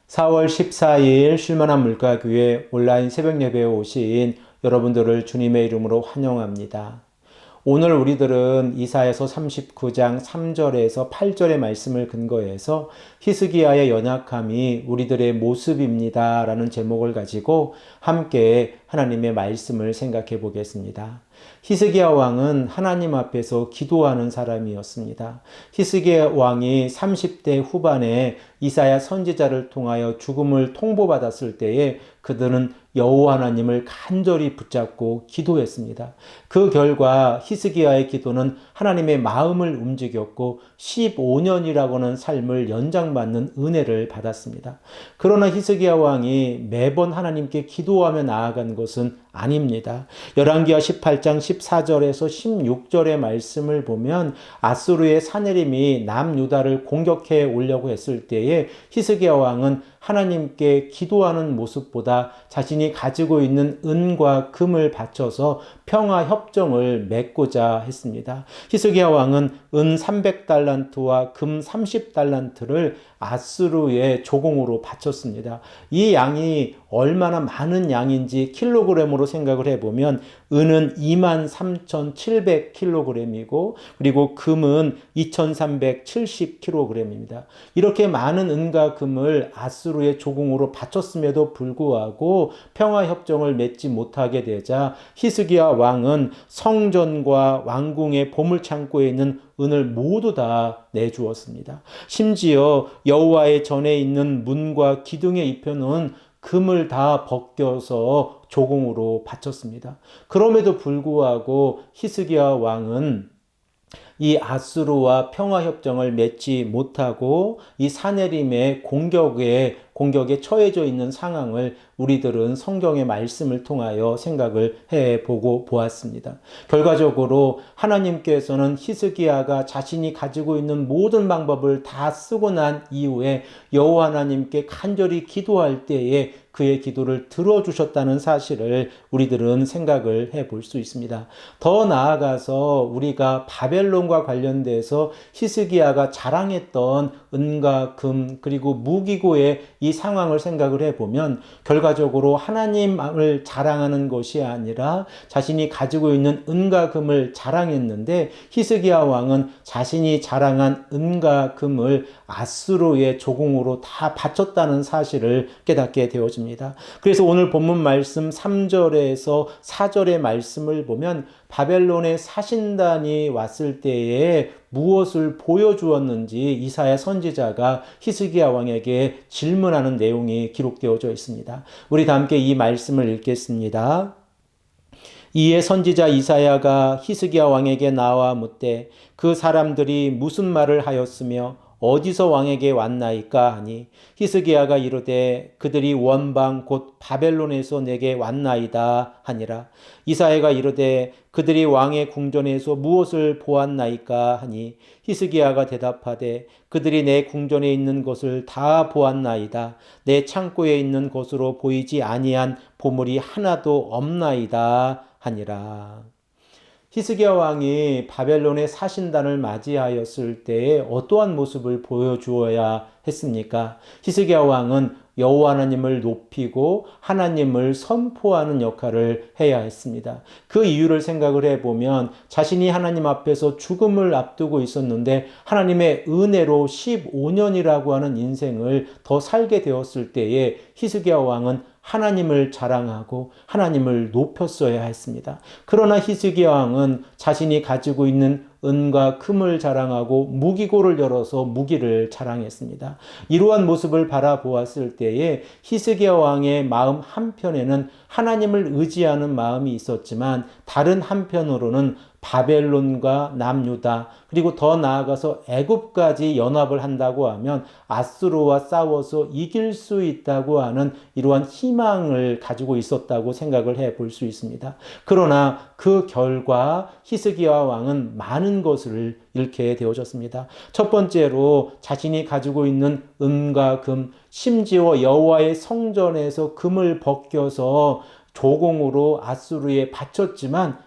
4월 14일 쉴만한 물가교회 온라인 새벽 예배에 오신 여러분들을 주님의 이름으로 환영합니다. 오늘 우리들은 이사야서 39장 3절에서 8절의 말씀을 근거해서 히스기야의 연약함이 우리들의 모습입니다 라는 제목을 가지고 함께 하나님의 말씀을 생각해 보겠습니다. 히스기야 왕은 하나님 앞에서 기도하는 사람이었습니다. 히스기야 왕이 30대 후반에 이사야 선지자를 통하여 죽음을 통보받았을 때에 그들은 여호와 하나님을 간절히 붙잡고 기도했습니다. 그 결과 히스기야의 기도는 하나님의 마음을 움직였고 15년이라고는 삶을 연장받는 은혜를 받았습니다. 그러나 히스기야 왕이 매번 하나님께 기도하며 나아간 것은 아닙니다. 열왕기하 18장 14절에서 16절의 말씀을 보면 아수르의 사내림이 남유다를 공격해 오려고 했을 때에 히스기야 왕은 하나님께 기도하는 모습보다 자신이 가지고 있는 은과 금을 바쳐서 평화 협정을 맺고자 했습니다. 히스기야 왕은 은 300달란트와 금 30달란트를 아수르의 조공으로 바쳤습니다. 이 양이 얼마나 많은 양인지 킬로그램으로 생각을 해보면 은은 23,700kg이고 그리고 금은 2,370kg입니다. 이렇게 많은 은과 금을 아수르의 조공으로 바쳤음에도 불구하고 평화협정을 맺지 못하게 되자 히스기야 왕은 성전과 왕궁의 보물창고에 있는 은을 모두 다 내주었습니다. 심지어 여호와의 전에 있는 문과 기둥에 입혀놓은 금을 다 벗겨서 조공으로 바쳤습니다. 그럼에도 불구하고 히스기야 왕은 이 아수르와 평화협정을 맺지 못하고 이 사내림의 공격에 처해져 있는 상황을 우리들은 성경의 말씀을 통하여 생각을 해보고 보았습니다. 결과적으로 하나님께서는 히스기야가 자신이 가지고 있는 모든 방법을 다 쓰고 난 이후에 여호와 하나님께 간절히 기도할 때에 그의 기도를 들어주셨다는 사실을 우리들은 생각을 해볼 수 있습니다. 더 나아가서 우리가 바벨론과 관련돼서 히스기야가 자랑했던 은과 금 그리고 무기고의 이 상황을 생각을 해보면 결과적으로 하나님을 자랑하는 것이 아니라 자신이 가지고 있는 은과 금을 자랑했는데 히스기야 왕은 자신이 자랑한 은과 금을 아수르의 조공으로 다 바쳤다는 사실을 깨닫게 되어집니다. 그래서 오늘 본문 말씀 3절에서 4절의 말씀을 보면 바벨론의 사신단이 왔을 때에 무엇을 보여주었는지 이사야 선지자가 히스기야 왕에게 질문하는 내용이 기록되어져 있습니다. 우리 다 함께 이 말씀을 읽겠습니다. 이에 선지자 이사야가 히스기야 왕에게 나와 묻되 그 사람들이 무슨 말을 하였으며 어디서 왕에게 왔나이까 하니 히스기야가 이르되 그들이 원방 곧 바벨론에서 내게 왔나이다 하니라. 이사야가 이르되 그들이 왕의 궁전에서 무엇을 보았나이까 하니 히스기야가 대답하되 그들이 내 궁전에 있는 것을 다 보았나이다. 내 창고에 있는 것으로 보이지 아니한 보물이 하나도 없나이다 하니라. 히스기야 왕이 바벨론의 사신단을 맞이하였을 때에 어떠한 모습을 보여주어야 했습니까? 히스기야 왕은 여호와 하나님을 높이고 하나님을 선포하는 역할을 해야 했습니다. 그 이유를 생각을 해보면 자신이 하나님 앞에서 죽음을 앞두고 있었는데 하나님의 은혜로 15년이라고 하는 인생을 더 살게 되었을 때에 히스기야 왕은 하나님을 자랑하고 하나님을 높였어야 했습니다. 그러나 히스기야 왕은 자신이 가지고 있는 은과 금을 자랑하고 무기고를 열어서 무기를 자랑했습니다. 이러한 모습을 바라보았을 때에 히스기야 왕의 마음 한편에는 하나님을 의지하는 마음이 있었지만 다른 한편으로는 바벨론과 남유다 그리고 더 나아가서 애굽까지 연합을 한다고 하면 아수르와 싸워서 이길 수 있다고 하는 이러한 희망을 가지고 있었다고 생각을 해볼 수 있습니다. 그러나 그 결과 히스기야 왕은 많은 것을 잃게 되어졌습니다. 첫 번째로 자신이 가지고 있는 은과 금, 심지어 여호와의 성전에서 금을 벗겨서 조공으로 아수르에 바쳤지만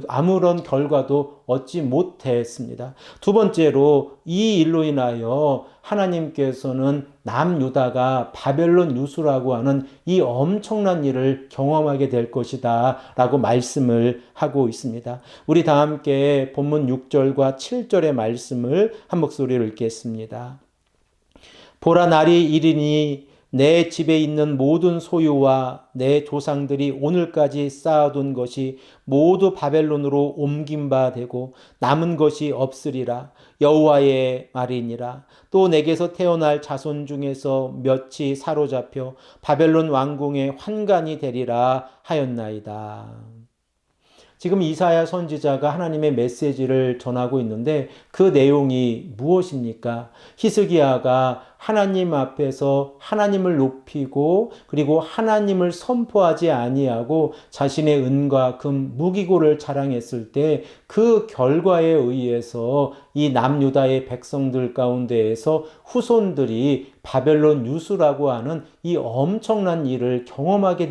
아무런 결과도 얻지 못했습니다. 두 번째로 이 일로 인하여 하나님께서는 남유다가 바벨론 유수라고 하는 이 엄청난 일을 경험하게 될 것이다 라고 말씀을 하고 있습니다. 우리 다 함께 본문 6절과 7절의 말씀을 한 목소리로 읽겠습니다. 보라, 날이 이르니 내 집에 있는 모든 소유와 내 조상들이 오늘까지 쌓아둔 것이 모두 바벨론으로 옮긴 바 되고 남은 것이 없으리라. 여호와의 말이니라. 또 내게서 태어날 자손 중에서 몇이 사로잡혀 바벨론 왕궁의 환관이 되리라 하였나이다. 지금 이사야 선지자가 하나님의 메시지를 전하고 있는데 그 내용이 무엇입니까? 히스기야가 하나님 앞에서 하나님을 높이고 그리고 하나님을 선포하지 아니하고 자신의 은과 금, 무기고를 자랑했을 때 그 결과에 의해서 이 남유다의 백성들 가운데에서 후손들이 바벨론 유수라고 하는 이 엄청난 일을 경험하게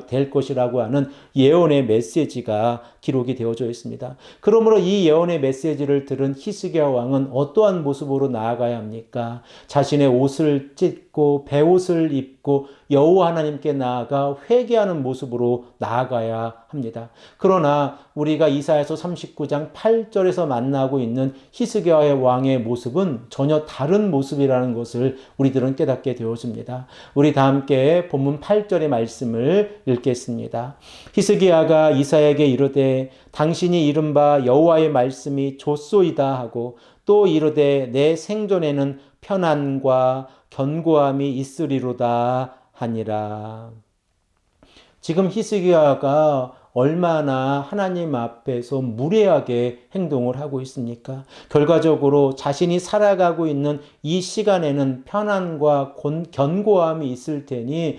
될 것이라고 하는 예언의 메시지가 기록이 되어져 있습니다. 그러므로 이 예언의 메시지를 들은 히스기야 왕은 어떠한 모습으로 나아가야 합니까? 자신의 옷을 찢고 베옷을 입고 여호와 하나님께 나아가 회개하는 모습으로 나아가야 합니다. 그러나 우리가 이사야서 39장 8절에서 만나고 있는 히스기야 왕의 모습은 전혀 다른 모습이라는 것을 우리들은 깨닫게 되어집니다. 우리 다 함께 본문 8절의 말씀을 읽겠습니다. 히스기야가 이사야에게 이르되 당신이 이른바 여호와의 말씀이 좋소이다 하고 또 이르되 내 생전에는 편안과 견고함이 있으리로다 하니라. 지금 히스기야가 얼마나 하나님 앞에서 무례하게 행동을 하고 있습니까? 결과적으로 자신이 살아가고 있는 이 시간에는 편안과 견고함이 있을 테니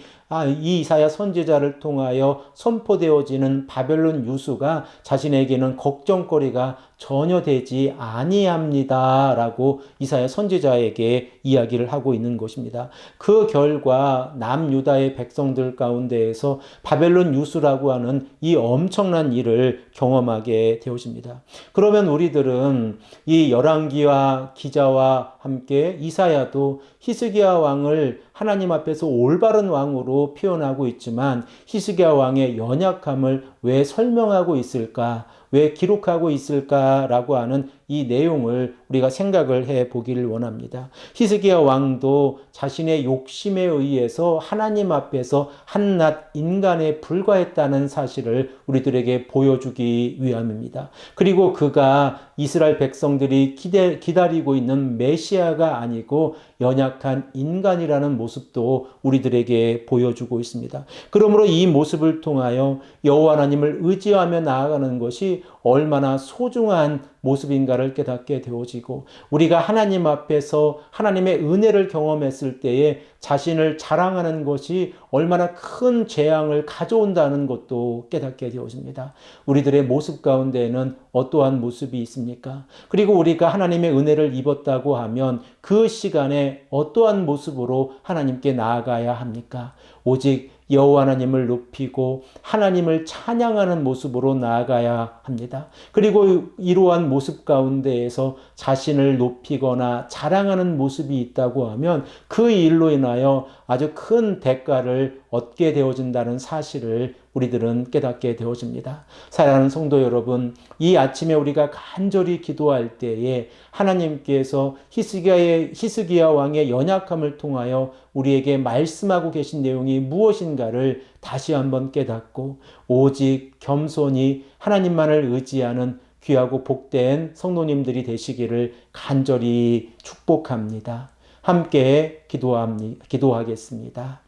이 이사야 선지자를 통하여 선포되어지는 바벨론 유수가 자신에게는 걱정거리가 전혀 되지 아니합니다 라고 이사야 선지자에게 이야기를 하고 있는 것입니다. 그 결과 남유다의 백성들 가운데에서 바벨론 유수라고 하는 이 엄청난 일을 경험하게 되어집니다. 그러면 우리들은 이 열왕기와 기자와 함께 이사야도 히스기야 왕을 하나님 앞에서 올바른 왕으로 표현하고 있지만 히스기야 왕의 연약함을 왜 설명하고 있을까? 왜 기록하고 있을까라고 하는 이 내용을 우리가 생각을 해 보기를 원합니다. 히스기야 왕도 자신의 욕심에 의해서 하나님 앞에서 한낱 인간에 불과했다는 사실을 우리들에게 보여주기 위함입니다. 그리고 그가 이스라엘 백성들이 기다리고 있는 메시아가 아니고 연약한 인간이라는 모습도 우리들에게 보여주고 있습니다. 그러므로 이 모습을 통하여 여호와 하나님을 의지하며 나아가는 것이 얼마나 소중한 모습인가를 깨닫게 되어지고 우리가 하나님 앞에서 하나님의 은혜를 경험했을 때에 자신을 자랑하는 것이 얼마나 큰 재앙을 가져온다는 것도 깨닫게 되어집니다. 우리들의 모습 가운데에는 어떠한 모습이 있습니까? 그리고 우리가 하나님의 은혜를 입었다고 하면 그 시간에 어떠한 모습으로 하나님께 나아가야 합니까? 오직 여호와 하나님을 높이고 하나님을 찬양하는 모습으로 나아가야 합니다. 그리고 이러한 모습 가운데에서 자신을 높이거나 자랑하는 모습이 있다고 하면 그 일로 인하여 아주 큰 대가를 얻게 되어진다는 사실을 우리들은 깨닫게 되어집니다. 사랑하는 성도 여러분, 이 아침에 우리가 간절히 기도할 때에 하나님께서 히스기야 왕의 연약함을 통하여 우리에게 말씀하고 계신 내용이 무엇인가를 다시 한번 깨닫고 오직 겸손히 하나님만을 의지하는 귀하고 복된 성도님들이 되시기를 간절히 축복합니다. 함께 기도하겠습니다.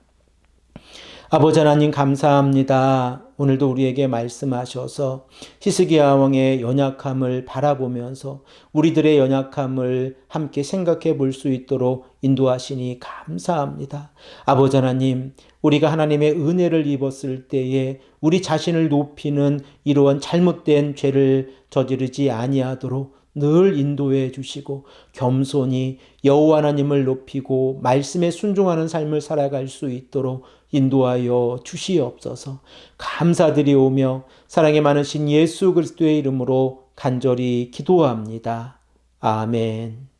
아버지 하나님 감사합니다. 오늘도 우리에게 말씀하셔서 히스기야 왕의 연약함을 바라보면서 우리들의 연약함을 함께 생각해 볼 수 있도록 인도하시니 감사합니다. 아버지 하나님, 우리가 하나님의 은혜를 입었을 때에 우리 자신을 높이는 이러한 잘못된 죄를 저지르지 아니하도록 늘 인도해 주시고 겸손히 여호와 하나님을 높이고 말씀에 순종하는 삶을 살아갈 수 있도록 인도하여 주시옵소서. 감사드리오며 사랑이 많으신 예수 그리스도의 이름으로 간절히 기도합니다. 아멘.